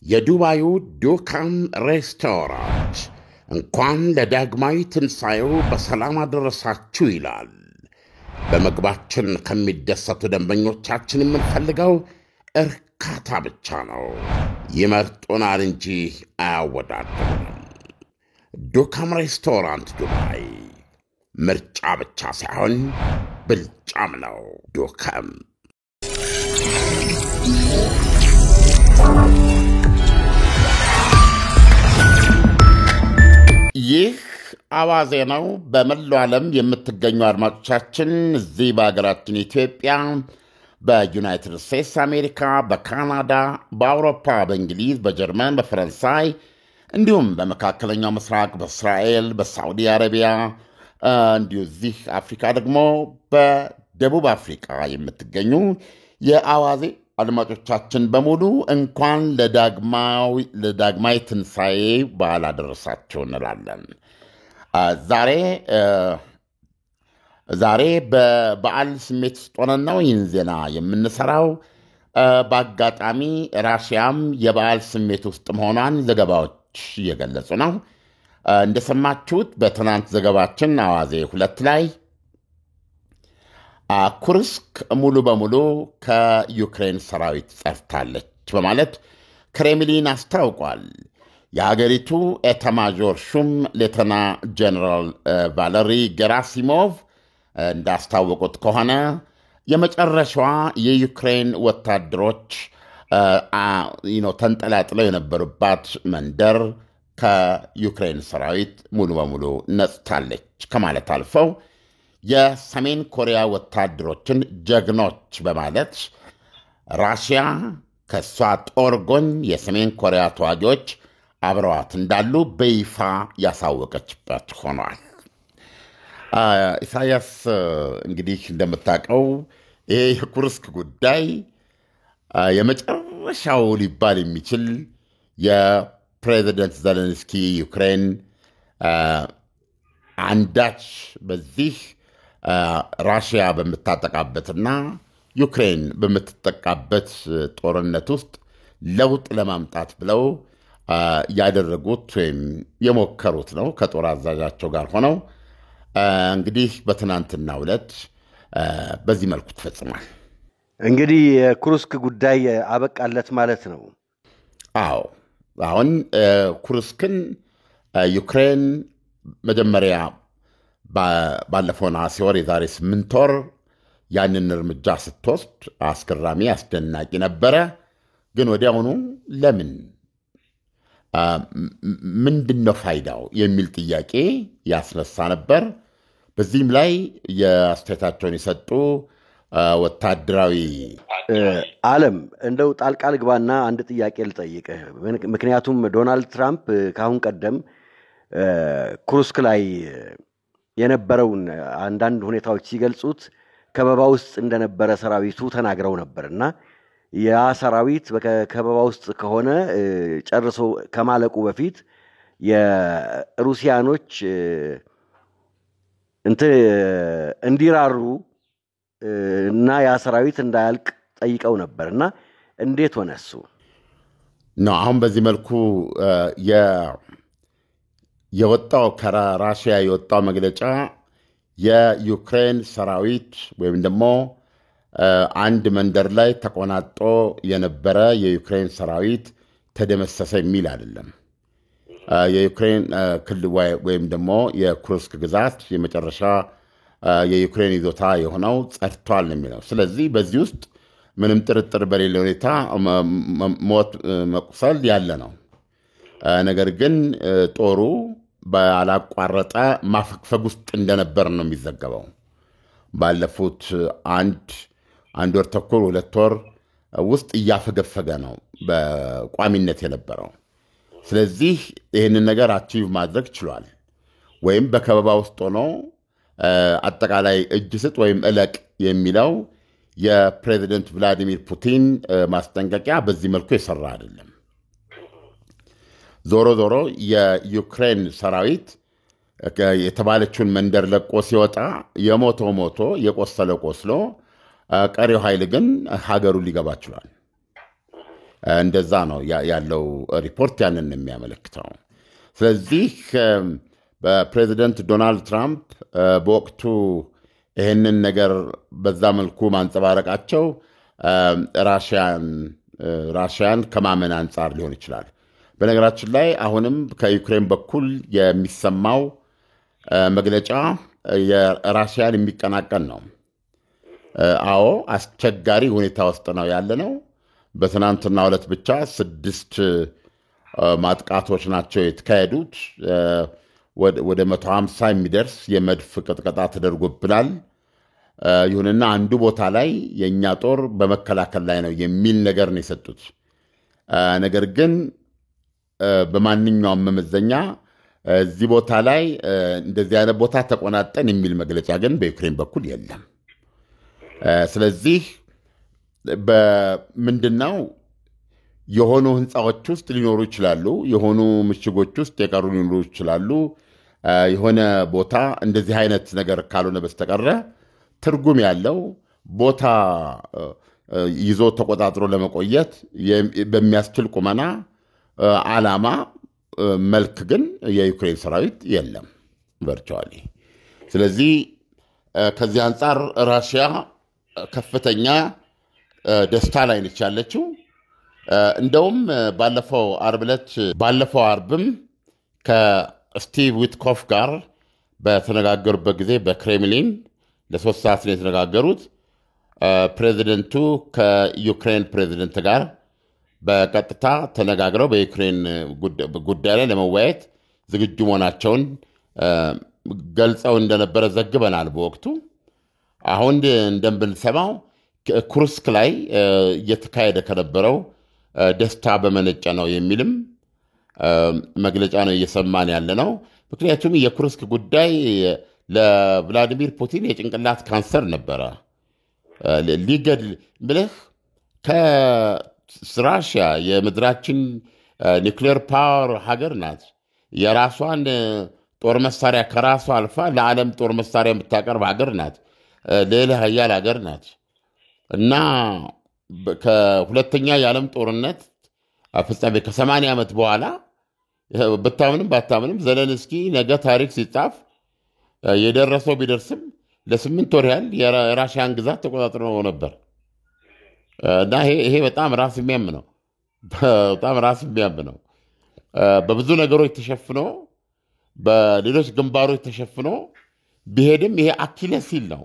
የዱባዩ ዱካም ሬስቶራንት እንኳን ለዳግማዊ ትንሣኤው በሰላም አደረሳችሁ ይላል። በመግባችን ከሚደሰቱ ደንበኞቻችን የምንፈልገው እርካታ ብቻ ነው። ይመርጡናል እንጂ አያወዳድሩንም። ዱካም ሬስቶራንት ዱባይ ምርጫ ብቻ ሳይሆን ብልጫም ነው። ዱካም ይህ አዋዜ ነው። በመላው ዓለም የምትገኙ አድማጮቻችን እዚህ በሀገራችን ኢትዮጵያ፣ በዩናይትድ ስቴትስ አሜሪካ፣ በካናዳ፣ በአውሮፓ፣ በእንግሊዝ፣ በጀርመን፣ በፈረንሳይ እንዲሁም በመካከለኛው ምስራቅ፣ በእስራኤል፣ በሳዑዲ አረቢያ እንዲሁ እዚህ አፍሪካ ደግሞ በደቡብ አፍሪካ የምትገኙ የአዋዜ አድማጮቻችን በሙሉ እንኳን ለዳግማዊ ትንሣኤ በዓል አደረሳችሁ እንላለን። ዛሬ በበዓል ስሜት ውስጥ ሆነን ነው ይህን ዜና የምንሰራው። በአጋጣሚ ራሽያም የበዓል ስሜት ውስጥ መሆኗን ዘገባዎች እየገለጹ ነው። እንደሰማችሁት በትናንት ዘገባችን አዋዜ 2 ላይ ኩርስክ ሙሉ በሙሉ ከዩክሬን ሰራዊት ጸድታለች በማለት ክሬምሊን አስታውቋል። የሀገሪቱ ኤታማዦር ሹም ሌተና ጀነራል ቫለሪ ጌራሲሞቭ እንዳስታወቁት ከሆነ የመጨረሻዋ የዩክሬን ወታደሮች ተንጠላጥለው የነበሩባት መንደር ከዩክሬን ሰራዊት ሙሉ በሙሉ ነጽታለች ከማለት አልፈው የሰሜን ኮሪያ ወታደሮችን ጀግኖች በማለት ራሽያ ከእሷ ጦር ጎን የሰሜን ኮሪያ ተዋጊዎች አብረዋት እንዳሉ በይፋ ያሳወቀችበት ሆኗል። ኢሳያስ እንግዲህ እንደምታውቀው ይሄ የኩርስክ ጉዳይ የመጨረሻው ሊባል የሚችል የፕሬዚደንት ዘለንስኪ ዩክሬን አንዳች በዚህ ራሽያ በምታጠቃበትና ዩክሬን በምትጠቃበት ጦርነት ውስጥ ለውጥ ለማምጣት ብለው ያደረጉት ወይም የሞከሩት ነው። ከጦር አዛዣቸው ጋር ሆነው እንግዲህ በትናንትናው ዕለት በዚህ መልኩ ተፈጽሟል። እንግዲህ የኩርስክ ጉዳይ አበቃለት ማለት ነው። አዎ፣ አሁን ኩርስክን ዩክሬን መጀመሪያ ባለፈው ነሐሴ ወር የዛሬ 8 ወር ያንን እርምጃ ስትወስድ አስገራሚ አስደናቂ ነበረ። ግን ወዲያውኑ ለምን ምንድነው ፋይዳው የሚል ጥያቄ ያስነሳ ነበር። በዚህም ላይ የአስተያየታቸውን የሰጡ ወታደራዊ ዓለም እንደው ጣልቃ ልግባና አንድ ጥያቄ ልጠይቅህ። ምክንያቱም ዶናልድ ትራምፕ ካሁን ቀደም ኩርስክ ላይ የነበረውን አንዳንድ ሁኔታዎች ሲገልጹት ከበባ ውስጥ እንደነበረ ሰራዊቱ ተናግረው ነበርና ያ ሰራዊት በከበባ ውስጥ ከሆነ ጨርሶ ከማለቁ በፊት የሩሲያኖች እንዲራሩ እና ያ ሰራዊት እንዳያልቅ ጠይቀው ነበርና እንዴት ሆነ እሱ ነው? አሁን በዚህ መልኩ የወጣው ከራሽያ የወጣው መግለጫ የዩክሬን ሰራዊት ወይም ደግሞ አንድ መንደር ላይ ተቆናጦ የነበረ የዩክሬን ሰራዊት ተደመሰሰ የሚል አይደለም። የዩክሬን ክልል ወይም ደግሞ የኩርስክ ግዛት የመጨረሻ የዩክሬን ይዞታ የሆነው ጸድቷል ነው የሚለው። ስለዚህ በዚህ ውስጥ ምንም ጥርጥር በሌለ ሁኔታ ሞት፣ መቁሰል ያለ ነው። ነገር ግን ጦሩ ባላቋረጠ ማፈግፈግ ውስጥ እንደነበር ነው የሚዘገበው። ባለፉት አንድ ወር ተኩል 2 ወር ውስጥ እያፈገፈገ ነው በቋሚነት የነበረው። ስለዚህ ይህንን ነገር አቺቭ ማድረግ ችሏል። ወይም በከበባ ውስጥ ሆኖ አጠቃላይ እጅ ስጥ ወይም እለቅ የሚለው የፕሬዚደንት ቭላዲሚር ፑቲን ማስጠንቀቂያ በዚህ መልኩ የሰራ አይደለም። ዞሮ ዞሮ የዩክሬን ሰራዊት የተባለችውን መንደር ለቆ ሲወጣ የሞተው ሞቶ የቆሰለው ቆስሎ ቀሪው ኃይል ግን ሀገሩ ሊገባ ችሏል። እንደዛ ነው ያለው ሪፖርት ያንን የሚያመለክተው። ስለዚህ በፕሬዚደንት ዶናልድ ትራምፕ በወቅቱ ይህንን ነገር በዛ መልኩ ማንጸባረቃቸው ራሽያን ከማመን አንጻር ሊሆን ይችላል። በነገራችን ላይ አሁንም ከዩክሬን በኩል የሚሰማው መግለጫ የራሽያን የሚቀናቀን ነው። አዎ አስቸጋሪ ሁኔታ ውስጥ ነው ያለ ነው። በትናንትናው ዕለት ብቻ 6 ማጥቃቶች ናቸው የተካሄዱት። ወደ 150 የሚደርስ የመድፍ ቅጥቀጣ ተደርጎብናል። ይሁንና አንዱ ቦታ ላይ የእኛ ጦር በመከላከል ላይ ነው የሚል ነገር ነው የሰጡት። ነገር ግን በማንኛውም መመዘኛ እዚህ ቦታ ላይ እንደዚህ አይነት ቦታ ተቆናጠን የሚል መግለጫ ግን በዩክሬን በኩል የለም። ስለዚህ ምንድነው የሆኑ ህንፃዎች ውስጥ ሊኖሩ ይችላሉ፣ የሆኑ ምሽጎች ውስጥ የቀሩ ሊኖሩ ይችላሉ። የሆነ ቦታ እንደዚህ አይነት ነገር ካልሆነ በስተቀረ ትርጉም ያለው ቦታ ይዞ ተቆጣጥሮ ለመቆየት በሚያስችል ቁመና ዓላማ መልክ ግን የዩክሬን ሰራዊት የለም ቨርቹዋሊ። ስለዚህ ከዚህ አንጻር ራሽያ ከፍተኛ ደስታ ላይ ነች ያለችው። እንደውም ባለፈው አርብም ከስቲቭ ዊትኮፍ ጋር በተነጋገሩበት ጊዜ በክሬምሊን ለ3 ሰዓት ነው የተነጋገሩት። ፕሬዚደንቱ ከዩክሬን ፕሬዚደንት ጋር በቀጥታ ተነጋግረው በዩክሬን ጉዳይ ላይ ለመወያየት ዝግጁ መሆናቸውን ገልጸው እንደነበረ ዘግበናል በወቅቱ። አሁን እንደምንሰማው ኩርስክ ላይ እየተካሄደ ከነበረው ደስታ በመነጨ ነው የሚልም መግለጫ ነው እየሰማን ያለ ነው። ምክንያቱም የኩርስክ ጉዳይ ለቭላዲሚር ፑቲን የጭንቅላት ካንሰር ነበረ። ሊገድል ብለህ ከራሽያ የምድራችን ኒውክሌር ፓወር ሀገር ናት። የራሷን ጦር መሳሪያ ከራሷ አልፋ ለዓለም ጦር መሳሪያ የምታቀርብ ሀገር ናት። ሌላ ሀያል ሀገር ናት እና ከሁለተኛ የዓለም ጦርነት ፍጻሜ ከ80 ዓመት በኋላ ብታምንም ባታምንም ዘለንስኪ ነገ ታሪክ ሲጻፍ የደረሰው ቢደርስም ለ8 ወር ያህል የራሽያን ግዛት ተቆጣጥሮ ነበር እና ይሄ በጣም ራስ የሚያም ነው። በብዙ ነገሮች ተሸፍኖ በሌሎች ግንባሮች ተሸፍኖ ቢሄድም ይሄ አኪለስ ሲል ነው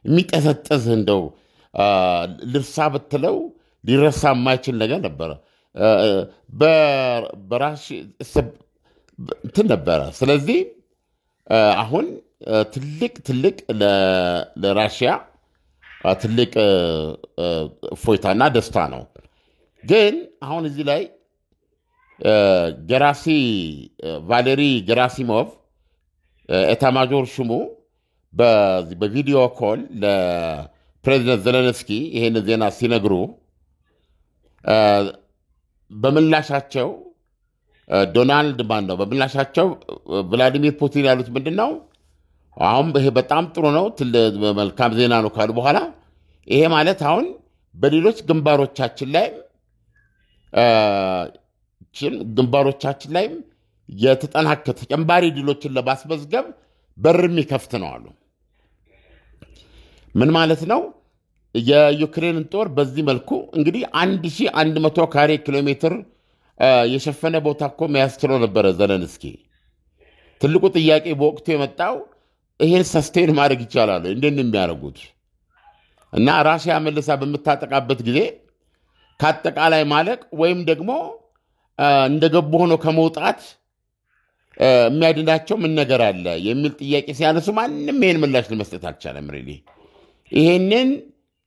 የሚጠሰጥስ እንደው ልርሳ ብትለው ሊረሳ የማይችል ነገር ነበረ። በራሽ እንትን ነበረ። ስለዚህ አሁን ትልቅ ለራሽያ ትልቅ እፎይታና ደስታ ነው። ግን አሁን እዚህ ላይ ቫሌሪ ጌራሲሞቭ ኤታማጆር ሹሙ በቪዲዮ ኮል ለፕሬዚደንት ዘለንስኪ ይህን ዜና ሲነግሩ በምላሻቸው በምላሻቸው ቭላዲሚር ፑቲን ያሉት ምንድን ነው? አሁን ይሄ በጣም ጥሩ ነው፣ መልካም ዜና ነው ካሉ በኋላ ይሄ ማለት አሁን በሌሎች ግንባሮቻችን ላይም የተጠናከረ ተጨማሪ ድሎችን ለማስመዝገብ በር የሚከፍት ነው አሉ። ምን ማለት ነው? የዩክሬንን ጦር በዚህ መልኩ እንግዲህ 1100 ካሬ ኪሎ ሜትር የሸፈነ ቦታ እኮ መያዝ ችሎ ነበረ ዘለንስኪ። ትልቁ ጥያቄ በወቅቱ የመጣው ይሄን ሰስቴን ማድረግ ይቻላል እንዴት ነው የሚያደርጉት? እና ራሽያ መልሳ በምታጠቃበት ጊዜ ከአጠቃላይ ማለቅ ወይም ደግሞ እንደገቡ ሆኖ ከመውጣት የሚያድናቸው ምን ነገር አለ የሚል ጥያቄ ሲያነሱ ማንም ይሄን ምላሽ ለመስጠት አልቻለም። ይሄንን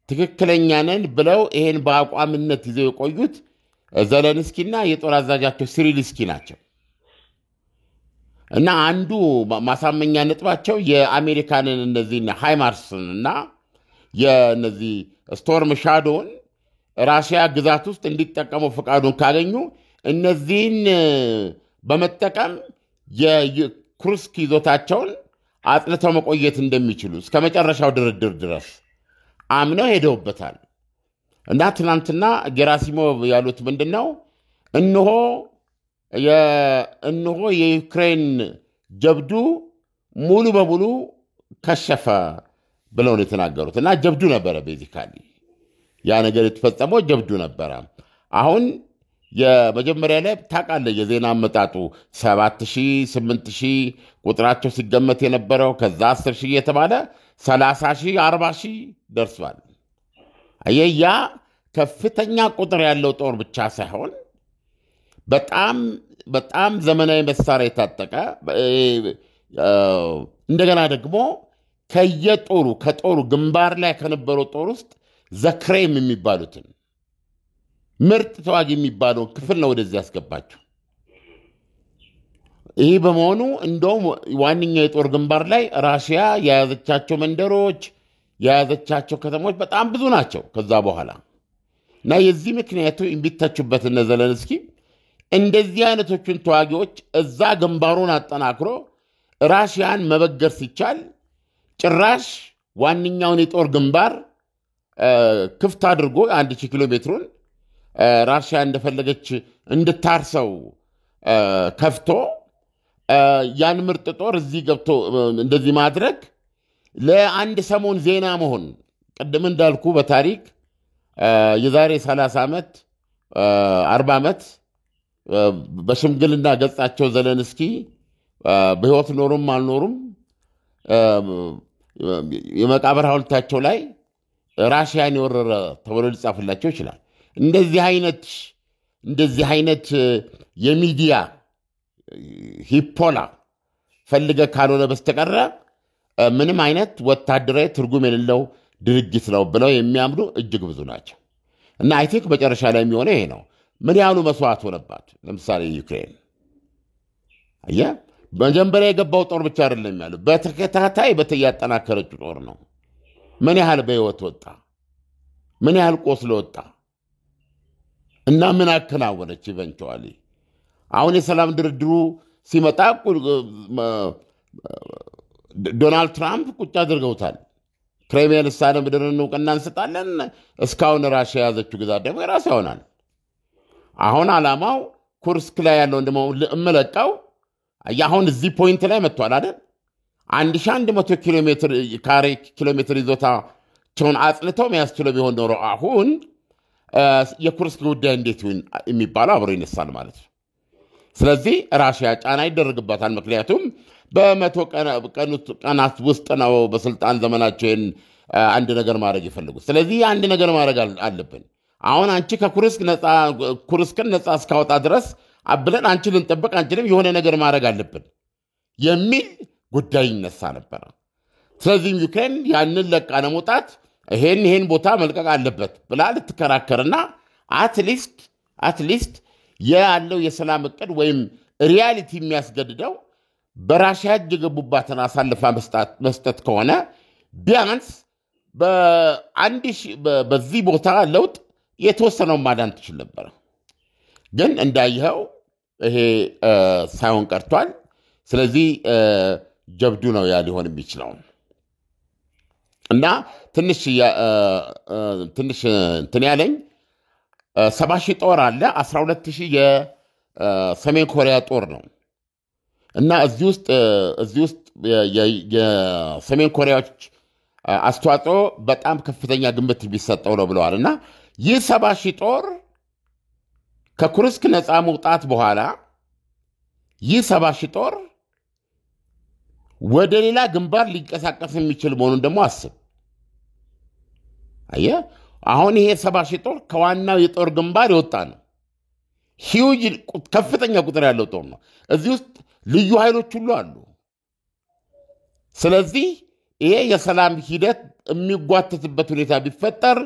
ትክክለኛ ነን ብለው ይሄን በአቋምነት ይዘው የቆዩት ዘለንስኪና የጦር አዛዣቸው ሲሪልስኪ ናቸው። እና አንዱ ማሳመኛ ነጥባቸው የአሜሪካንን እነዚህ ሃይማርስን እና የነዚህ ስቶርም ሻዶውን ራሽያ ግዛት ውስጥ እንዲጠቀሙ ፈቃዱን ካገኙ እነዚህን በመጠቀም የኩርስክ ይዞታቸውን አጥልተው መቆየት እንደሚችሉ እስከ መጨረሻው ድርድር ድረስ አምነው ሄደውበታል። እና ትናንትና ጌራሲሞቭ ያሉት ምንድነው እነሆ የዩክሬን ጀብዱ ሙሉ በሙሉ ከሸፈ ብለው ነው የተናገሩት። እና ጀብዱ ነበረ ቤዚካሊ ያ ነገር የተፈጸመው ጀብዱ ነበረ። አሁን የመጀመሪያ ላይ ታውቃለህ የዜና አመጣጡ 7,000 8,000 ቁጥራቸው ሲገመት የነበረው ከዛ 10,000 የተባለ 30,000 40,000 ደርሷል። ያ ከፍተኛ ቁጥር ያለው ጦር ብቻ ሳይሆን በጣም ዘመናዊ መሳሪያ የታጠቀ እንደገና ደግሞ ከጦሩ ግንባር ላይ ከነበረው ጦር ውስጥ ዘክሬም የሚባሉትን ምርጥ ተዋጊ የሚባለው ክፍል ነው ወደዚህ ያስገባቸው። ይህ በመሆኑ እንደውም ዋነኛው የጦር ግንባር ላይ ራሽያ የያዘቻቸው መንደሮች የያዘቻቸው ከተሞች በጣም ብዙ ናቸው ከዛ በኋላ እና የዚህ ምክንያቱ የሚተቹበት እነ ዘለንስኪ እንደዚህ አይነቶችን ተዋጊዎች እዛ ግንባሩን አጠናክሮ ራሽያን መበገር ሲቻል ጭራሽ ዋነኛውን የጦር ግንባር ክፍት አድርጎ 1,000 ኪሎ ሜትሩን ራሽያ እንደፈለገች እንድታርሰው ከፍቶ ያን ምርጥ ጦር እዚህ ገብቶ እንደዚህ ማድረግ ለአንድ ሰሞን ዜና መሆን ቀደም እንዳልኩ በታሪክ የዛሬ 30 ዓመት 40 ዓመት በሽምግልና ገጻቸው ዘለንስኪ በህይወት ኖሩም አልኖሩም የመቃብር ሐውልታቸው ላይ ራሽያን የወረረ ተብሎ ሊጻፍላቸው ይችላል። እንደዚህ አይነት የሚዲያ ሂፖላ ፈልገ ካልሆነ በስተቀር ምንም አይነት ወታደራዊ ትርጉም የሌለው ድርጊት ነው ብለው የሚያምኑ እጅግ ብዙ ናቸው። እና አይ ቲንክ መጨረሻ ላይ የሚሆነው ይሄ ነው። ምን ያህሉ መስዋዕት ሆነባት? ለምሳሌ ዩክሬን መጀመሪያ የገባው ጦር ብቻ አይደለም ያለው በተከታታይ ያጠናከረችው ጦር ነው። ምን ያህል በህይወት ወጣ? ምን ያህል ቆስሎ ወጣ? እና ምን አከናወነች? ኢቨንቹዋሊ አሁን የሰላም ድርድሩ ሲመጣ ዶናልድ ትራምፕ ቁጭ አድርገውታል። ክሬሚያ ልሳነ ምድርን እውቅና እንሰጣለን፣ እስካሁን ራሽያ የያዘችው ግዛት ደግሞ የራስ ይሆናል። አሁን ዓላማው ኩርስክ ላይ ያለውን ደግሞ እመለቃው አሁን እዚህ ፖይንት ላይ መጥቷል አይደል? 1100 ኪሎ ሜትር ይዞታቸውን አጽንተው የሚያስችለው ቢሆን ኖሮ አሁን የኩርስክ ጉዳይ እንዴት ይሁን የሚባለው አብሮ ይነሳል ማለት ነው። ስለዚህ ራሽያ ጫና ይደረግባታል። ምክንያቱም በመቶ ቀናት ውስጥ ነው በስልጣን ዘመናችን አንድ ነገር ማድረግ ይፈልጉ። ስለዚህ አንድ ነገር ማድረግ አለብን። አሁን አንቺ ኩርስክን ነፃ እስካወጣ ድረስ ብለን አንቺ ልንጠብቅ አንችልም፣ የሆነ ነገር ማድረግ አለብን የሚል ጉዳይ ይነሳ ነበረ። ስለዚህም ዩክሬን ያንን ለቃ ለመውጣት ይሄን ቦታ መልቀቅ አለበት ብላ ልትከራከርና አትሊስት ያለው የሰላም እቅድ ወይም ሪያሊቲ የሚያስገድደው በራሽያ እጅ የገቡባትን አሳልፋ መስጠት ከሆነ ቢያንስ በዚህ ቦታ ለውጥ የተወሰነው ማዳን ትችል ነበር። ግን እንዳይኸው ይሄ ሳይሆን ቀርቷል። ስለዚህ ጀብዱ ነው ያ ሊሆን የሚችለው እና ትንሽ እንትን ያለኝ 70,000 ጦር አለ፣ 12,000 የሰሜን ኮሪያ ጦር ነው እና እዚህ ውስጥ የሰሜን ኮሪያዎች አስተዋጽኦ በጣም ከፍተኛ ግምት ቢሰጠው ነው ብለዋል። እና ይህ 70,000 ጦር ከኩርስክ ነፃ መውጣት በኋላ ይህ 70,000 ጦር ወደ ሌላ ግንባር ሊንቀሳቀስ የሚችል መሆኑን ደግሞ አስብ። አየህ አሁን ይሄ 70,000 ጦር ከዋናው የጦር ግንባር የወጣ ነው። ሂውጅ ከፍተኛ ቁጥር ያለው ጦር ነው። እዚህ ውስጥ ልዩ ኃይሎች ሁሉ አሉ። ስለዚህ ይሄ የሰላም ሂደት የሚጓተትበት ሁኔታ ቢፈጠር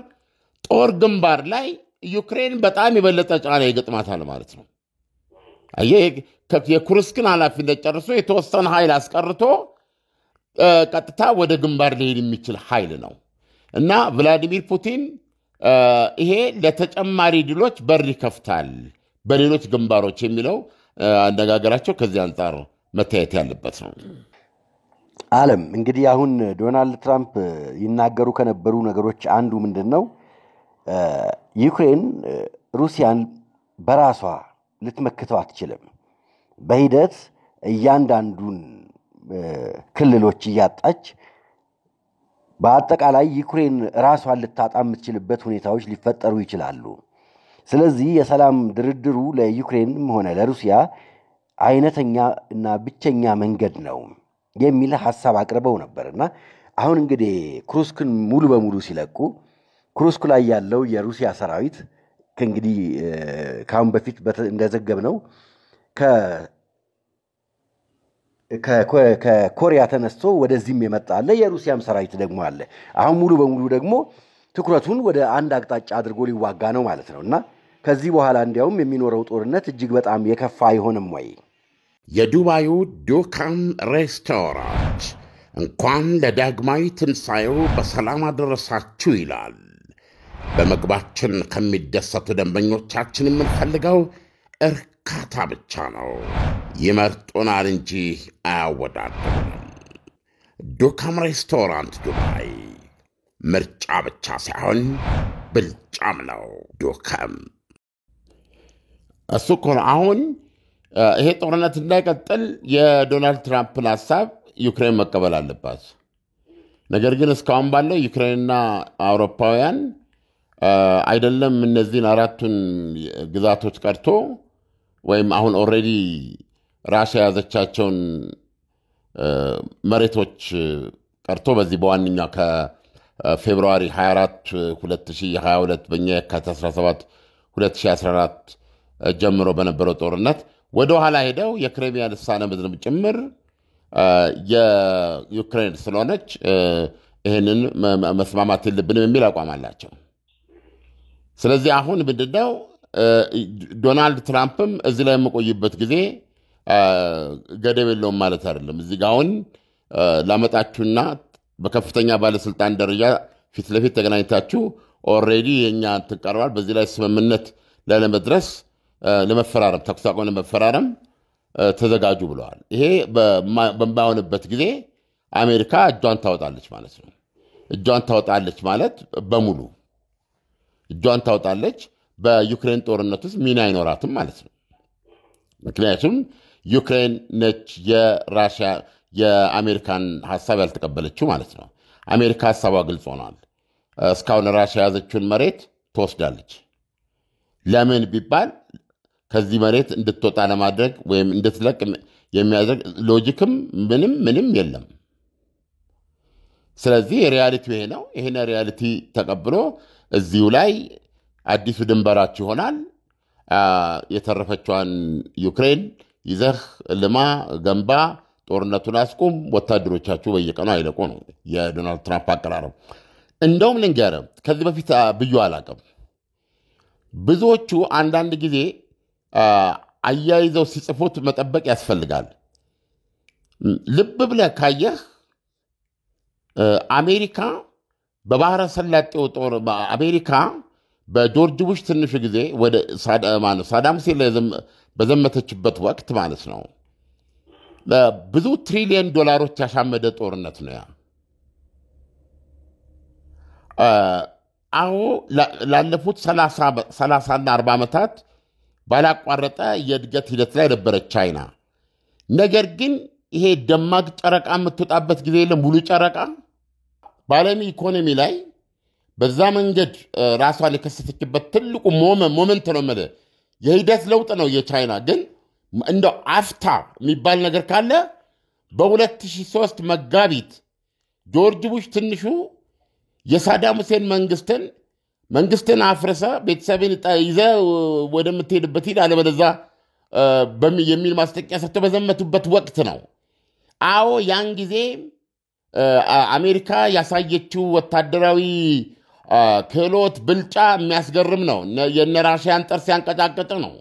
ጦር ግንባር ላይ ዩክሬን በጣም የበለጠ ጫና ይገጥማታል ማለት ነው። የኩርስክን ኃላፊነት ጨርሶ የተወሰነ ኃይል አስቀርቶ ቀጥታ ወደ ግንባር ሊሄድ የሚችል ኃይል ነው እና ቭላዲሚር ፑቲን ይሄ ለተጨማሪ ድሎች በር ይከፍታል በሌሎች ግንባሮች የሚለው አነጋገራቸው ከዚህ አንጻር መታየት ያለበት ነው። ዓለም እንግዲህ አሁን ዶናልድ ትራምፕ ይናገሩ ከነበሩ ነገሮች አንዱ ምንድን ነው? ዩክሬን ሩሲያን በራሷ ልትመክተው አትችልም። በሂደት እያንዳንዱን ክልሎች እያጣች በአጠቃላይ ዩክሬን ራሷን ልታጣ የምትችልበት ሁኔታዎች ሊፈጠሩ ይችላሉ። ስለዚህ የሰላም ድርድሩ ለዩክሬንም ሆነ ለሩሲያ አይነተኛ እና ብቸኛ መንገድ ነው የሚል ሐሳብ አቅርበው ነበርና አሁን እንግዲህ ክሩስክን ሙሉ በሙሉ ሲለቁ ክሩስክ ላይ ያለው የሩሲያ ሰራዊት ከእንግዲህ ካሁን በፊት እንደዘገብነው ከኮሪያ ተነስቶ ወደዚህም የመጣ አለ። የሩሲያም ሰራዊት ደግሞ አለ። አሁን ሙሉ በሙሉ ደግሞ ትኩረቱን ወደ አንድ አቅጣጫ አድርጎ ሊዋጋ ነው ማለት ነውና ከዚህ በኋላ እንዲያውም የሚኖረው ጦርነት እጅግ በጣም የከፋ አይሆንም ወይ? የዱባዩ ዱካም ሬስቶራንት እንኳን ለዳግማዊ ትንሣኤው በሰላም አደረሳችሁ ይላል። በመግባችን ከሚደሰቱ ደንበኞቻችን የምንፈልገው እርካታ ብቻ ነው። ይመርጡናል እንጂ አያወዳድሩንም። ዱካም ሬስቶራንት ዱባይ ምርጫ ብቻ ሳይሆን ብልጫም ነው። ዱካም እሱ እኮ ነው። አሁን ይሄ ጦርነት እንዳይቀጥል የዶናልድ ትራምፕን ሐሳብ ዩክሬን መቀበል አለባት። ነገር ግን እስካሁን ባለው ዩክሬንና አውሮፓውያን አይደለም እነዚህን አራቱን ግዛቶች ቀርቶ ወይም አሁን ኦልሬዲ ራሽያ ያዘቻቸውን መሬቶች ቀርቶ በዚህ በዋነኛው ከፌብሩዋሪ 24 2022 በእኛ የካቲት 17 2014 ጀምሮ በነበረው ጦርነት ወደ ኋላ ሄደው የክሬሚያ ልሳነ ምድርም ጭምር የዩክሬን ስለሆነች ይህንን መስማማት የለብንም የሚል አቋም አላቸው። ስለዚህ አሁን ምንድነው ዶናልድ ትራምፕም እዚህ ላይ የምቆይበት ጊዜ ገደብ የለውም ማለት አይደለም። እዚህ ጋር አሁን ላመጣችሁና በከፍተኛ ባለስልጣን ደረጃ ፊት ለፊት ተገናኝታችሁ ኦልሬዲ የኛ ተቀርባል በዚህ ላይ ስምምነት ለመድረስ ለመፈራረም ተኩስ አቁም ለመፈራረም ተዘጋጁ ብለዋል። ይሄ በማይሆንበት ጊዜ አሜሪካ እጇን ታወጣለች ማለት ነው። እጇን ታወጣለች ማለት በሙሉ እጇን ታወጣለች። በዩክሬን ጦርነት ውስጥ ሚና አይኖራትም ማለት ነው። ምክንያቱም ዩክሬን ነች የራሽያ የአሜሪካን ሐሳብ ያልተቀበለችው ማለት ነው። አሜሪካ ሐሳቧ ግልጽ ሆኗል። እስካሁን ራሽያ ያዘችውን መሬት ትወስዳለች። ለምን ቢባል ከዚህ መሬት እንድትወጣ ለማድረግ ወይም እንድትለቅ የሚያደርግ ሎጂክም ምንም የለም። ስለዚህ ሪያሊቲው ይሄ ነው። ይሄን ሪያሊቲ ተቀብሎ እዚሁ ላይ አዲሱ ድንበራችሁ ይሆናል። የተረፈችዋን ዩክሬን ይዘህ ልማ ገንባ፣ ጦርነቱን አስቁም፣ ወታደሮቻችሁ በየቀኑ አይለቁ ነው የዶናልድ ትራምፕ አቀራረብ። እንደውም ልንገርህ ከዚህ በፊት ብዩ አላውቅም። ብዙዎቹ አንዳንድ ጊዜ አያይዘው ሲጽፉት መጠበቅ ያስፈልጋል። ልብ ብለህ ካየህ አሜሪካ በባህረ ሰላጤው ጦር አሜሪካ በጆርጅ ቡሽ ትንሹ ጊዜ ወደ ሳዳም ሁሴን በዘመተችበት ወቅት ማለት ነው ብዙ ትሪሊየን ዶላሮች ያሻመደ ጦርነት ነው ያ። አዎ ላለፉት 30 እና 40 ዓመታት ባላቋረጠ የእድገት ሂደት ላይ ነበረች ቻይና። ነገር ግን ይሄ ደማቅ ጨረቃ የምትወጣበት ጊዜ የለም። ሙሉ ጨረቃ በዓለም ኢኮኖሚ ላይ በዛ መንገድ ራሷን የከሰተችበት ትልቁ ሞመንት ነው ማለት የሂደት ለውጥ ነው የቻይና። ግን እንደው አፍታ የሚባል ነገር ካለ በ2003 መጋቢት ጆርጅ ቡሽ ትንሹ የሳዳም ሁሴን መንግስትን አፍርሰ ቤተሰብን ይዘ ወደምትሄድበት ሂድ አለበለዚያ የሚል ማስጠንቀቂያ ሰጥተው በዘመቱበት ወቅት ነው። አዎ ያን ጊዜ አሜሪካ ያሳየችው ወታደራዊ ክህሎት ብልጫ የሚያስገርም ነው። የነ ራሽያን ጥርስ ያንቀጫቀጭ ነው።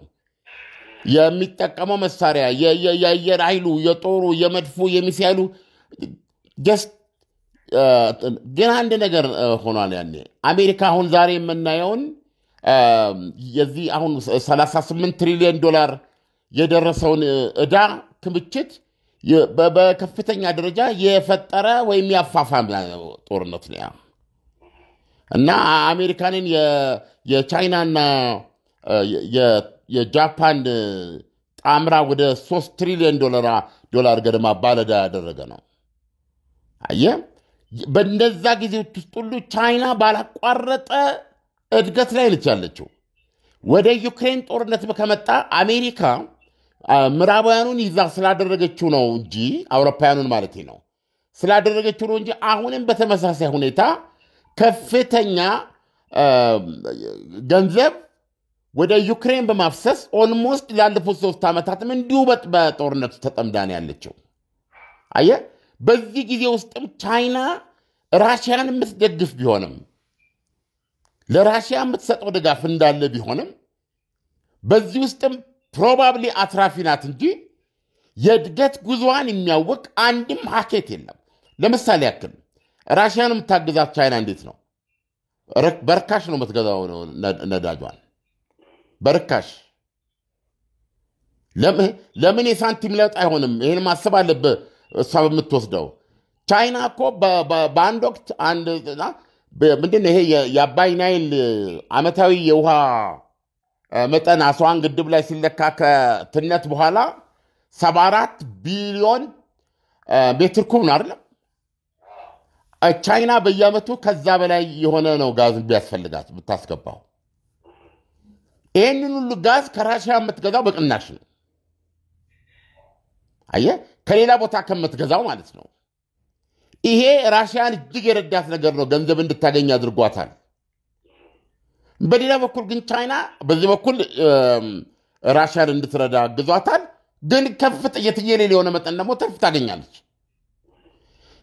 የሚጠቀመው መሳሪያ የአየር ኃይሉ፣ የጦሩ፣ የመድፉ፣ የሚሳይሉ ግን አንድ ነገር ሆኗል። ያኔ አሜሪካ አሁን ዛሬ የምናየውን የዚህ አሁን 38 ትሪሊዮን ዶላር የደረሰውን ዕዳ ክምችት በከፍተኛ ደረጃ የፈጠረ ወይም ያፋፋም ጦርነት ነው። እና አሜሪካንን የቻይናና የጃፓን ጣምራ ወደ 3 ትሪሊዮን ዶላር ገደማ ባለዕዳ ያደረገ ነው። አየህ፣ በእንደዛ ጊዜዎች ውስጥ ሁሉ ቻይና ባላቋረጠ እድገት ላይ ነች ያለችው። ወደ ዩክሬን ጦርነት ከመጣ አሜሪካ ምዕራባውያኑን ይዛ ስላደረገችው ነው እንጂ አውሮፓውያኑን ማለት ነው ስላደረገችው ነው እንጂ አሁንም በተመሳሳይ ሁኔታ ከፍተኛ ገንዘብ ወደ ዩክሬን በማፍሰስ ኦልሞስት ላለፉት 3 ዓመታትም እንዲሁ በጦርነቱ ተጠምዳን ያለችው። አየህ፣ በዚህ ጊዜ ውስጥም ቻይና ራሽያን የምትደግፍ ቢሆንም ለራሽያ የምትሰጠው ድጋፍ እንዳለ ቢሆንም በዚህ ውስጥም ፕሮባብሊ አትራፊ ናት እንጂ የእድገት ጉዞዋን የሚያውቅ አንድም ሀኬት የለም። ለምሳሌ ያክል ራሽያን የምታግዛት ቻይና እንዴት ነው? በርካሽ ነው የምትገዛው ነዳጇን በርካሽ። ለምን የሳንቲም ለውጥ አይሆንም? ይህን ማሰብ አለብህ። እሷ በምትወስደው ቻይና እኮ በአንድ ወቅት ምንድነው ይሄ የአባይ ናይል ዓመታዊ የውሃ መጠን አስዋን ግድብ ላይ ሲለካ ከትነት በኋላ 74 ቢሊዮን ሜትር ኩብ ነው አይደለም? ቻይና በየዓመቱ ከዛ በላይ የሆነ ነው ጋዝ ቢያስፈልጋት ብታስገባው። ይህንን ሁሉ ጋዝ ከራሽያ የምትገዛው በቅናሽ ነው። አየህ፣ ከሌላ ቦታ ከምትገዛው ማለት ነው። ይሄ ራሽያን እጅግ የረዳት ነገር ነው፣ ገንዘብ እንድታገኝ አድርጓታል። በሌላ በኩል ግን ቻይና በዚህ በኩል ራሽያን እንድትረዳ አግዟታል። ግን የትየሌለ የሆነ መጠን ደግሞ ትርፍ ታገኛለች።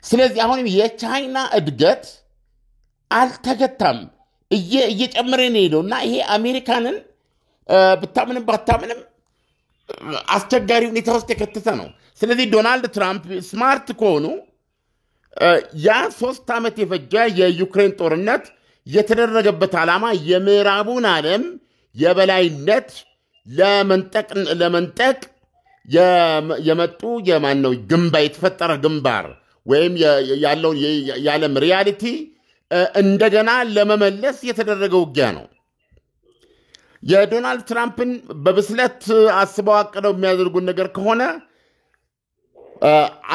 ስለዚህ አሁንም የቻይና እድገት አልተገታም፣ እየጨመረ ነው ሄደው እና ይሄ አሜሪካንን ብታምንም ባታምንም አስቸጋሪ ሁኔታ ውስጥ የከተተ ነው። ስለዚህ ዶናልድ ትራምፕ ስማርት ከሆኑ ያ 3 ዓመት የፈጀ የዩክሬን ጦርነት የተደረገበት ዓላማ የምዕራቡን ዓለም የበላይነት ለመንጠቅ የመጡ የማነው የተፈጠረ ግንባር ወይም ያለውን የዓለም ሪያሊቲ እንደገና ለመመለስ የተደረገ ውጊያ ነው። የዶናልድ ትራምፕን በብስለት አስበው አቅደው የሚያደርጉን ነገር ከሆነ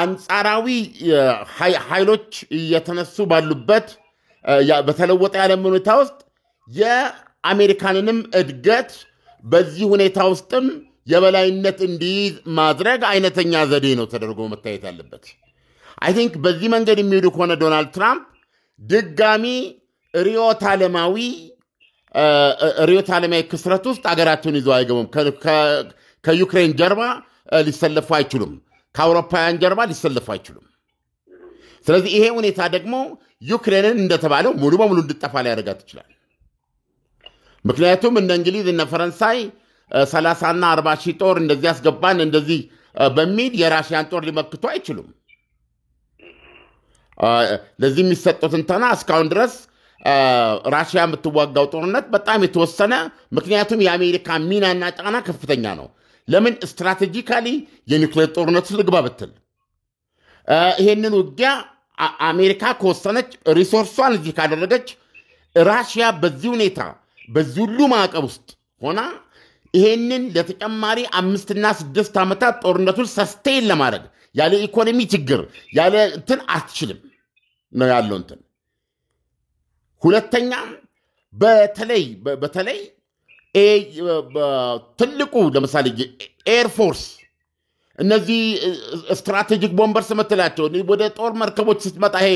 አንጻራዊ ኃይሎች እየተነሱ ባሉበት በተለወጠ የዓለም ሁኔታ ውስጥ የአሜሪካንንም እድገት በዚህ ሁኔታ ውስጥም የበላይነት እንዲይዝ ማድረግ አይነተኛ ዘዴ ነው ተደርጎ መታየት ያለበት። አይ ቲንክ በዚህ መንገድ የሚሄዱ ከሆነ ዶናልድ ትራምፕ ድጋሚ ርዕዮተ ዓለማዊ ክስረት ውስጥ አገራቸውን ይዘው አይገቡም። ከዩክሬን ጀርባ ሊሰለፉ አይችሉም። ከአውሮፓውያን ጀርባ ሊሰለፉ አይችሉም። ስለዚህ ይሄ ሁኔታ ደግሞ ዩክሬንን እንደተባለው ሙሉ በሙሉ እንድጠፋ ሊያደርጋት ይችላል። ምክንያቱም እነ እንግሊዝ እነ ፈረንሳይ 30 እና 40 ሺህ ጦር እንደዚህ ያስገባን እንደዚህ በሚል የራሽያን ጦር ሊመክቱ አይችሉም። ለዚህ የሚሰጠው ትንተና እስካሁን ድረስ ራሽያ የምትዋጋው ጦርነት በጣም የተወሰነ፣ ምክንያቱም የአሜሪካ ሚናና ጫና ከፍተኛ ነው። ለምን ስትራቴጂካሊ የኒውክሌር ጦርነት ልግባ ብትል ይሄንን ውጊያ አሜሪካ ከወሰነች ሪሶርሷን እዚህ ካደረገች ራሽያ በዚህ ሁኔታ በዚህ ሁሉ ማዕቀብ ውስጥ ሆና ይሄንን ለተጨማሪ 5 እና 6 ዓመታት ጦርነቱን ሰስቴን ለማድረግ ያለ ኢኮኖሚ ችግር ያለ እንትን አትችልም ነው ያለው እንትን። ሁለተኛ በተለይ ትልቁ ለምሳሌ ኤርፎርስ እነዚህ ስትራቴጂክ ቦምበርስ የምትላቸው ወደ ጦር መርከቦች ስትመጣ ይሄ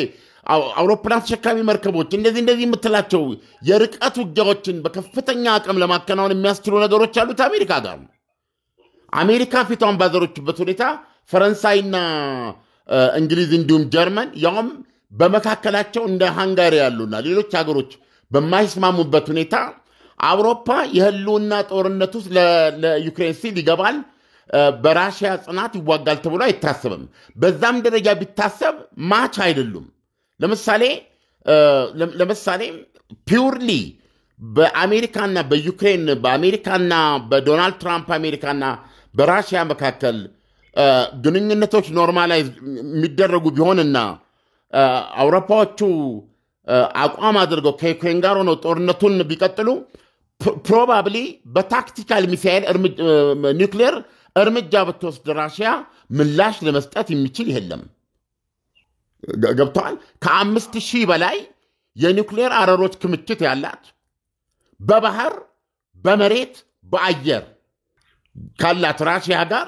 አውሮፕላን ተሸካሚ መርከቦች እንደዚህ የምትላቸው የርቀት ውጊያዎችን በከፍተኛ አቅም ለማከናወን የሚያስችሉ ነገሮች ያሉት አሜሪካ ጋር ነው። አሜሪካ ፊቷን ባዘሮችበት ሁኔታ ፈረንሳይና እንግሊዝ እንዲሁም ጀርመን ያውም በመካከላቸው እንደ ሃንጋሪ ያሉና ሌሎች ሀገሮች በማይስማሙበት ሁኔታ አውሮፓ የህልውና ጦርነት ውስጥ ለዩክሬን ሲል ይገባል፣ በራሽያ ጽናት ይዋጋል ተብሎ አይታሰብም። በዛም ደረጃ ቢታሰብ ማች አይደሉም። ለምሳሌ ፒውርሊ በአሜሪካና በዩክሬን በአሜሪካና በዶናልድ ትራምፕ አሜሪካና በራሽያ መካከል ግንኙነቶች ኖርማላይዝ የሚደረጉ ቢሆንና አውሮፓዎቹ አቋም አድርገው ከዩክሬን ጋር ሆነው ጦርነቱን ቢቀጥሉ ፕሮባብሊ በታክቲካል ሚሳይል ኒውክሌር እርምጃ ብትወስድ ራሽያ ምላሽ ለመስጠት የሚችል የለም። ገብተዋል። ከ5000 በላይ የኒውክሌር አረሮች ክምችት ያላት በባህር በመሬት በአየር ካላት ራሽያ ጋር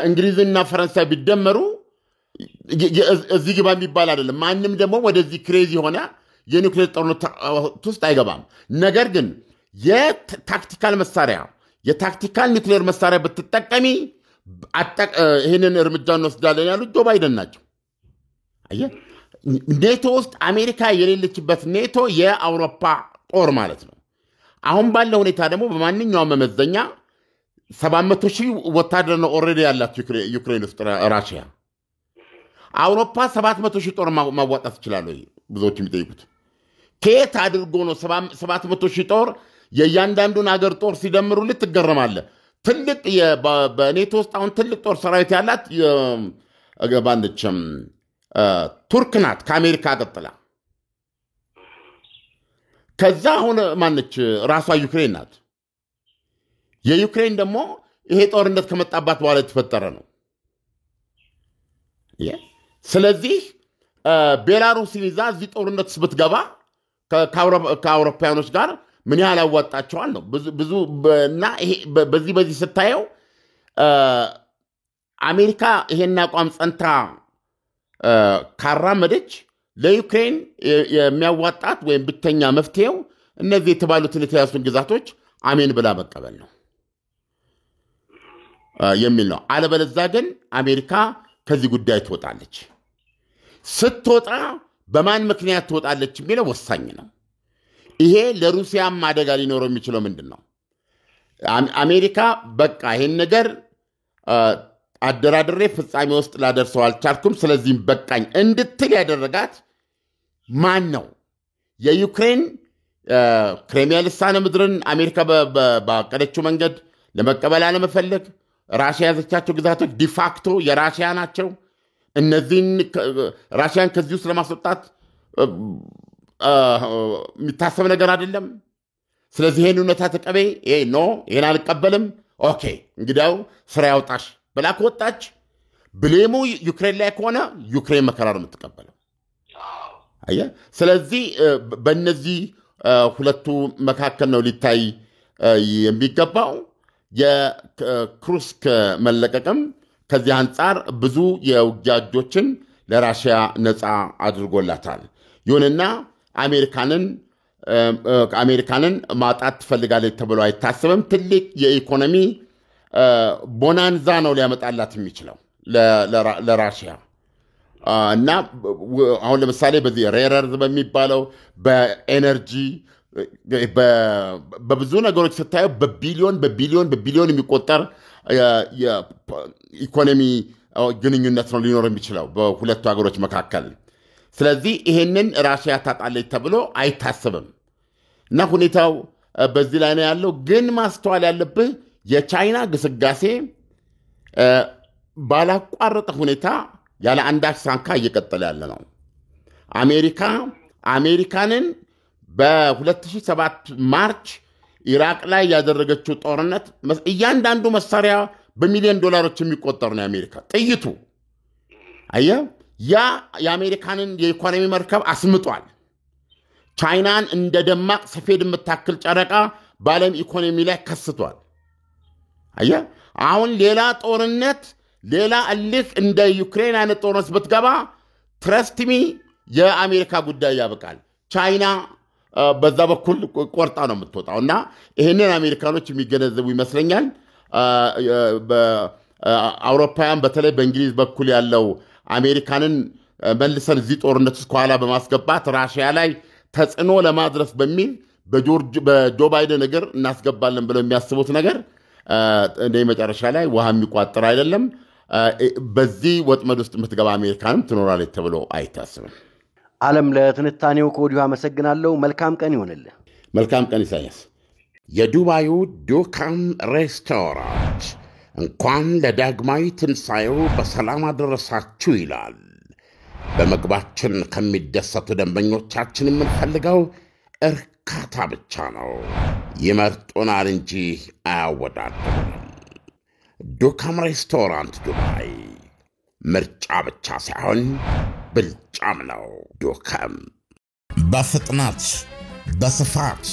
እንግሊዝና ፈረንሳይ ቢደመሩ እዚህ ግባ የሚባል አይደለም። ማንም ደግሞ ወደዚህ ክሬዚ ሆነ የኒውክሌር ጦርነት ውስጥ አይገባም። ነገር ግን የታክቲካል መሳሪያ የታክቲካል ኒውክሌር መሳሪያ ብትጠቀሚ ይህንን እርምጃ እንወስዳለን ያሉት ጆ ባይደን ናቸው። አየህ፣ ኔቶ ውስጥ አሜሪካ የሌለችበት ኔቶ የአውሮፓ ጦር ማለት ነው። አሁን ባለው ሁኔታ ደግሞ በማንኛውም መመዘኛ 700,000 ወታደር ነው ኦልሬዲ ያላቸው ዩክሬን ውስጥ ራሽያ። አውሮፓ 700,000 ጦር ማዋጣት ይችላል ወይ? ብዙዎች የሚጠይቁት ከየት አድርጎ ነው 700,000 ጦር? የእያንዳንዱን አገር ጦር ሲደምሩልህ ትገረማለህ። ትልቅ በኔቶ ውስጥ አሁን ትልቅ ጦር ሰራዊት ያላት ባንድችም ቱርክ ናት ከአሜሪካ ቀጥላ። ከዛ አሁን ማነች ራሷ ዩክሬን ናት። የዩክሬን ደግሞ ይሄ ጦርነት ከመጣባት በኋላ የተፈጠረ ነው። ስለዚህ ቤላሩስን ይዛ እዚህ ጦርነት ብትገባ ከአውሮፓውያኖች ጋር ምን ያህል ያዋጣቸዋል ነው ብዙ እና በዚህ ስታየው አሜሪካ ይሄን አቋም ጸንታ ካራመደች ለዩክሬን የሚያዋጣት ወይም ብቸኛ መፍትሄው እነዚህ የተባሉትን የተያዙትን ግዛቶች አሜን ብላ መቀበል ነው የሚል ነው። አለበለዚያ ግን አሜሪካ ከዚህ ጉዳይ ትወጣለች። ስትወጣ በማን ምክንያት ትወጣለች የሚለው ወሳኝ ነው። ይሄ ለሩሲያም አደጋ ሊኖረው የሚችለው ምንድን ነው? አሜሪካ በቃ ይሄን ነገር አደራድሬ ፍጻሜ ውስጥ ላደርሰው አልቻልኩም፣ ስለዚህም በቃኝ እንድትል ያደረጋት ማን ነው? የዩክሬን ክሬሚያ ልሳነ ምድርን አሜሪካ ባቀደችው መንገድ ለመቀበል አለመፈለግ፣ ራሽያ ያዘቻቸው ግዛቶች ዲፋክቶ የራሽያ ናቸው። እነዚህን ራሽያን ከዚህ ውስጥ ለማስወጣት የሚታሰብ ነገር አይደለም። ስለዚህ ይህን እውነታ ተቀበይ፣ ይህን አልቀበልም፣ ኦኬ እንግዲያው ስራ ያውጣሽ ብላ ከወጣች ብሌሙ ዩክሬን ላይ ከሆነ ዩክሬን መከራ ነው የምትቀበለው። አየህ፣ ስለዚህ በእነዚህ ሁለቱ መካከል ነው ሊታይ የሚገባው። የክሩስክ መለቀቅም ከዚህ አንጻር ብዙ የውጊያ እጆችን ለራሽያ ነፃ አድርጎላታል። ይሁንና አሜሪካንን ማጣት ትፈልጋለች ተብሎ አይታሰብም። ትልቅ የኢኮኖሚ ቦናንዛ ነው ሊያመጣላት የሚችለው ለራሽያ እና አሁን ለምሳሌ በዚህ ሬረርዝ በሚባለው በኤነርጂ በብዙ ነገሮች ስታየው በቢሊዮን የሚቆጠር የኢኮኖሚ ግንኙነት ነው ሊኖር የሚችለው በሁለቱ ሀገሮች መካከል። ስለዚህ ይሄንን ራሽያ ታጣለች ተብሎ አይታሰብም እና ሁኔታው በዚህ ላይ ነው ያለው። ግን ማስተዋል ያለብህ የቻይና ግስጋሴ ባላቋረጠ ሁኔታ ያለ አንዳች ሳንካ እየቀጠለ ያለ ነው። አሜሪካንን በ2007 ማርች ኢራቅ ላይ ያደረገችው ጦርነት እያንዳንዱ መሳሪያ በሚሊዮን ዶላሮች የሚቆጠር ነው። የአሜሪካ ጥይቱ አየህ፣ ያ የአሜሪካንን የኢኮኖሚ መርከብ አስምጧል። ቻይናን እንደ ደማቅ ሰፌድ የምታክል ጨረቃ በዓለም ኢኮኖሚ ላይ ከስቷል። አየህ፣ አሁን ሌላ ጦርነት ሌላ እልህ እንደ ዩክሬን አይነት ጦርነት ብትገባ ትረስትሚ የአሜሪካ ጉዳይ ያበቃል። ቻይና በዛ በኩል ቆርጣ ነው የምትወጣው እና ይህንን አሜሪካኖች የሚገነዘቡ ይመስለኛል። አውሮፓውያን በተለይ በእንግሊዝ በኩል ያለው አሜሪካንን መልሰን እዚህ ጦርነት ውስጥ ከኋላ በማስገባት ራሽያ ላይ ተጽዕኖ ለማድረስ በሚል በጆ ባይደን እግር እናስገባለን ብለው የሚያስቡት ነገር እንደ መጨረሻ ላይ ውሃ የሚቋጥር አይደለም። በዚህ ወጥመድ ውስጥ የምትገባ አሜሪካንም ትኖራለች ተብሎ አይታስብም። ዓለም፣ ለትንታኔው ከወዲሁ አመሰግናለሁ። መልካም ቀን ይሆንልህ። መልካም ቀን ኢሳያስ። የዱባዩ ዱካን ሬስቶራንት እንኳን ለዳግማዊ ትንሣኤው በሰላም አደረሳችሁ ይላል። በመግባችን ከሚደሰቱ ደንበኞቻችን የምንፈልገው እርካታ ብቻ ነው። ይመርጡናል እንጂ አያወዳድሩም። ዱካም ሬስቶራንት ዱባይ ምርጫ ብቻ ሳይሆን ብልጫም ነው። ዱካም በፍጥነት በስፋት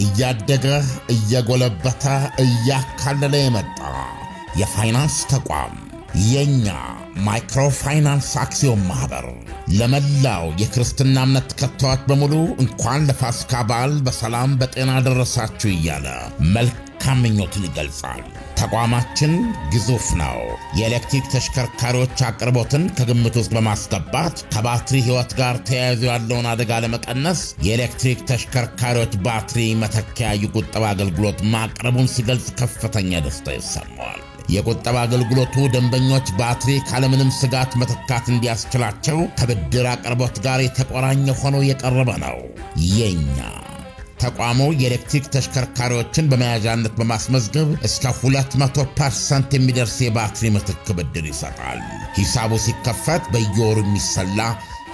እያደገ እየጎለበተ እያካለለ የመጣ የፋይናንስ ተቋም የኛ ማይክሮፋይናንስ አክሲዮን ማህበር ለመላው የክርስትና እምነት ተከታዮች በሙሉ እንኳን ለፋሲካ በዓል በሰላም በጤና ደረሳችሁ እያለ መልካም ምኞቱን ይገልጻል። ተቋማችን ግዙፍ ነው። የኤሌክትሪክ ተሽከርካሪዎች አቅርቦትን ከግምት ውስጥ በማስገባት ከባትሪ ሕይወት ጋር ተያይዞ ያለውን አደጋ ለመቀነስ የኤሌክትሪክ ተሽከርካሪዎች ባትሪ መተኪያ የቁጠባ አገልግሎት ማቅረቡን ሲገልጽ ከፍተኛ ደስታ ይሰማዋል። የቁጠባ አገልግሎቱ ደንበኞች ባትሪ ካለምንም ስጋት መተካት እንዲያስችላቸው ከብድር አቅርቦት ጋር የተቆራኘ ሆኖ የቀረበ ነው። የኛ ተቋሙ የኤሌክትሪክ ተሽከርካሪዎችን በመያዣነት በማስመዝገብ እስከ 200% የሚደርስ የባትሪ ምትክ ብድር ይሰጣል። ሂሳቡ ሲከፈት በየወሩ የሚሰላ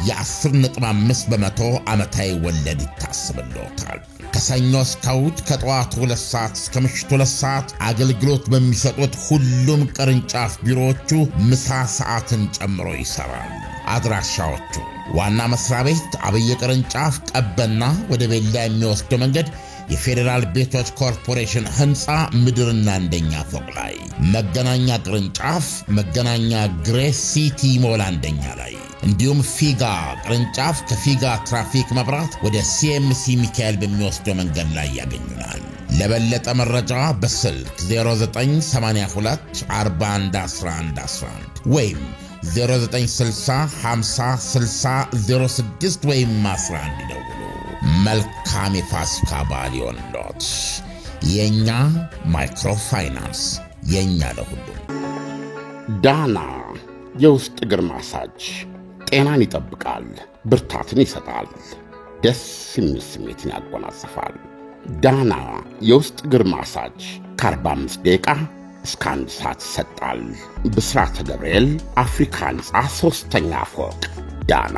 የ10.5% ዓመታዊ ወለድ ይታሰብልዎታል። ከሰኞ እስከ እሑድ ከጠዋቱ 2 ሰዓት እስከ ምሽቱ 2 ሰዓት አገልግሎት በሚሰጡት ሁሉም ቅርንጫፍ ቢሮዎቹ ምሳ ሰዓትን ጨምሮ ይሰራል። አድራሻዎቹ ዋና መስሪያ ቤት አብይ ቅርንጫፍ ቀበና ወደ ቤላ የሚወስደው መንገድ የፌዴራል ቤቶች ኮርፖሬሽን ህንፃ ምድርና አንደኛ ፎቅ ላይ፣ መገናኛ ቅርንጫፍ መገናኛ ግሬስ ሲቲ ሞል አንደኛ ላይ፣ እንዲሁም ፊጋ ቅርንጫፍ ከፊጋ ትራፊክ መብራት ወደ ሲኤምሲ ሚካኤል በሚወስደው መንገድ ላይ ያገኙናል። ለበለጠ መረጃ በስልክ 0982 41 11 11 ወይም 0960 50 60 06 ወይም 11 ይደውሉ። መልካም የፋሲካ በዓል ይሁንልዎት። የኛ ማይክሮፋይናንስ የኛ ለሁሉም። ዳና የውስጥ እግር ማሳጅ ጤናን ይጠብቃል፣ ብርታትን ይሰጣል፣ ደስ የሚል ስሜትን ያጎናጽፋል። ዳና የውስጥ እግር ማሳጅ ከ45 ደቂቃ እስከ 1 ሰዓት ይሰጣል። ብስራተ ገብርኤል አፍሪካ ህንፃ 3ኛ ፎቅ ዳና